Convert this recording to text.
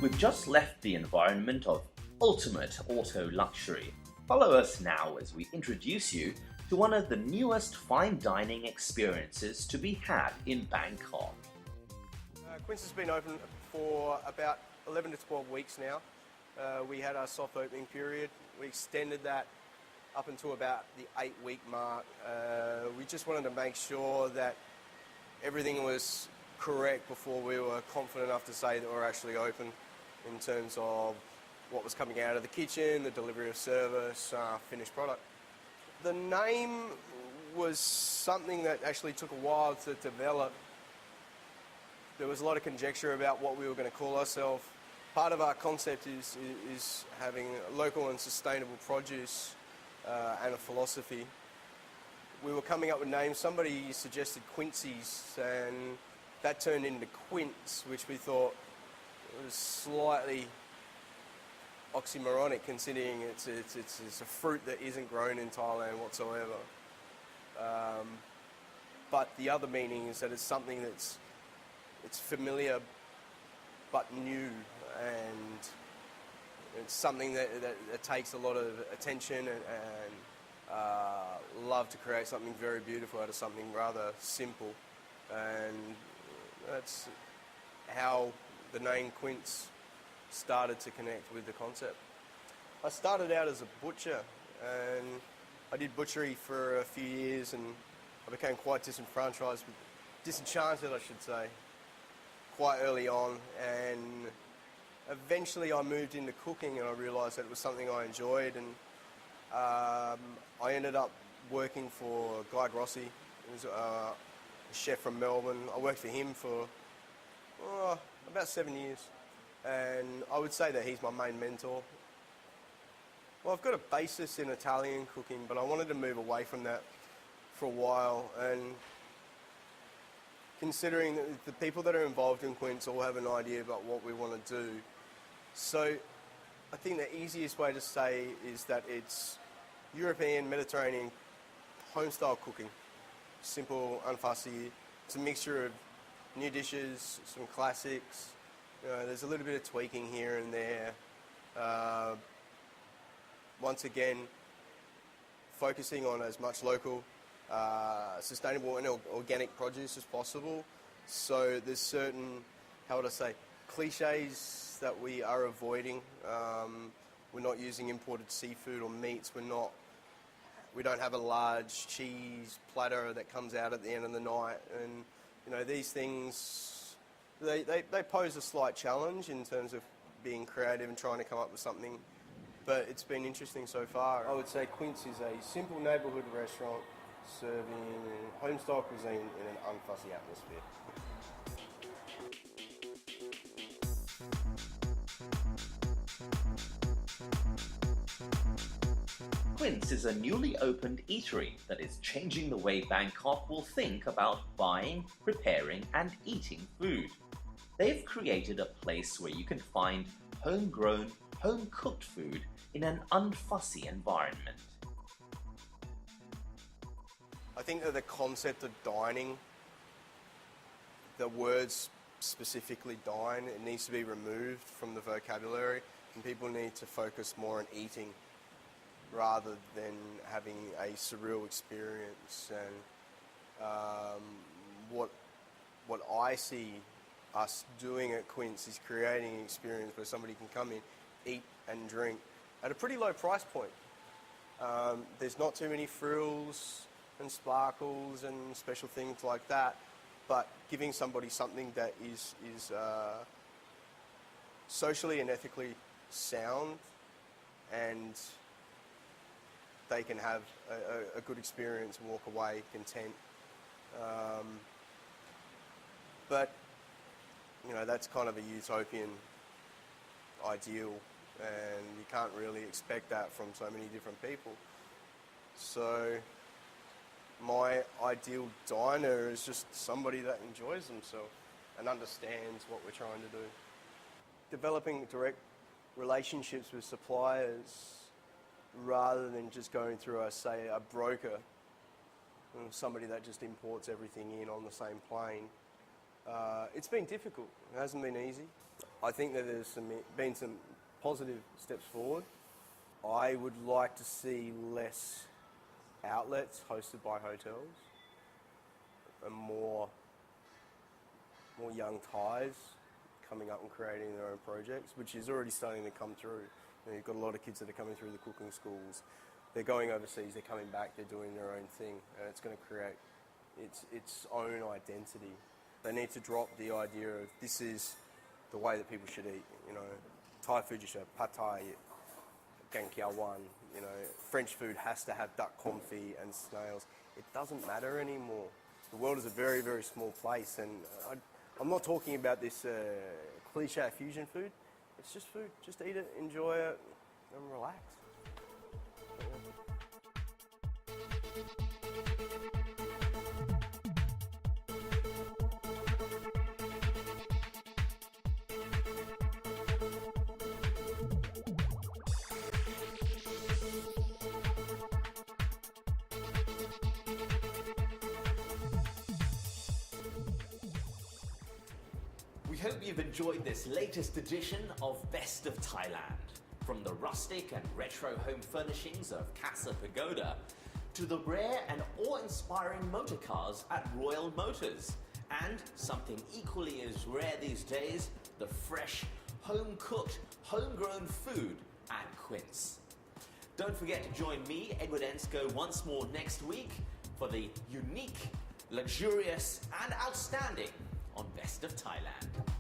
We've just left the environment of ultimate auto luxury. Follow us now as we introduce you to one of the newest fine dining experiences to be had in Bangkok. Quince has been open for about 11 to 12 weeks now. We had our soft opening period. We extended that up until about the 8-week mark. We just wanted to make sure that everything was correct before we were confident enough to say that we're actually open in terms of what was coming out of the kitchen, the delivery of service, finished product. The name was something that actually took a while to develop. There was a lot of conjecture about what we were going to call ourselves. Part of our concept is having local and sustainable produce and a philosophy. We were coming up with names. Somebody suggested Quincy's, and that turned into Quince, which we thought was slightly oxymoronic, considering it's a fruit that isn't grown in Thailand whatsoever. But the other meaning is that it's something it's familiar but new, and it's something that takes a lot of attention and love to create something very beautiful out of something rather simple. And that's how the name Quince started to connect with the concept. I started out as a butcher, and I did butchery for a few years, and I became quite disenchanted, I should say, quite early on, and eventually I moved into cooking, and I realised that it was something I enjoyed, and I ended up working for Guy Grossi, who's a chef from Melbourne. I worked for him for about 7 years, and I would say that he's my main mentor. Well, I've got a basis in Italian cooking, but I wanted to move away from that for a while, and considering that the people that are involved in Quince all have an idea about what we want to do. So I think the easiest way to say is that it's European, Mediterranean, home-style cooking. Simple, unfussy. It's a mixture of new dishes, some classics. There's a little bit of tweaking here and there. Once again, focusing on as much local, sustainable and organic produce as possible. So there's certain, how would I say, cliches that we are avoiding. We're not using imported seafood or meats. We don't have a large cheese platter that comes out at the end of the night. And these things, they pose a slight challenge in terms of being creative and trying to come up with something. But it's been interesting so far. I would say Quince is a simple neighbourhood restaurant serving home-style cuisine in an unfussy atmosphere. Quince is a newly opened eatery that is changing the way Bangkok will think about buying, preparing and eating food. They've created a place where you can find homegrown, home-cooked food in an unfussy environment. I think that the concept of dining, the words specifically dine, it needs to be removed from the vocabulary, and people need to focus more on eating rather than having a surreal experience. And what I see us doing at Quince is creating an experience where somebody can come in, eat and drink at a pretty low price point. There's not too many frills and sparkles and special things like that, but giving somebody something that is socially and ethically sound, and they can have a good experience and walk away content. But that's kind of a utopian ideal, and you can't really expect that from so many different people. So my ideal diner is just somebody that enjoys themselves and understands what we're trying to do. Developing direct relationships with suppliers rather than just going through, say, a broker, somebody that just imports everything in on the same plane. It's been difficult. It hasn't been easy. I think that there's been some positive steps forward. I would like to see less outlets hosted by hotels and more young Thais coming up and creating their own projects, which is already starting to come through. You've got a lot of kids that are coming through the cooking schools. They're going overseas, they're coming back, they're doing their own thing, and it's going to create its own identity. They need to drop the idea of this is the way that people should eat. Thai food, you should have pad thai, gan kiao wan. French food has to have duck confit and snails. It doesn't matter anymore. The world is a very, very small place, and I'm not talking about this cliche fusion food. It's just food. Just eat it, enjoy it, and relax. We hope you've enjoyed this latest edition of Best of Thailand. From the rustic and retro home furnishings of Casa Pagoda to the rare and awe-inspiring motor cars at Royal Motors, and something equally as rare these days, the fresh, home-cooked, homegrown food at Quince. Don't forget to join me, Edward Ensko, once more next week for the unique, luxurious and outstanding on Best of Thailand.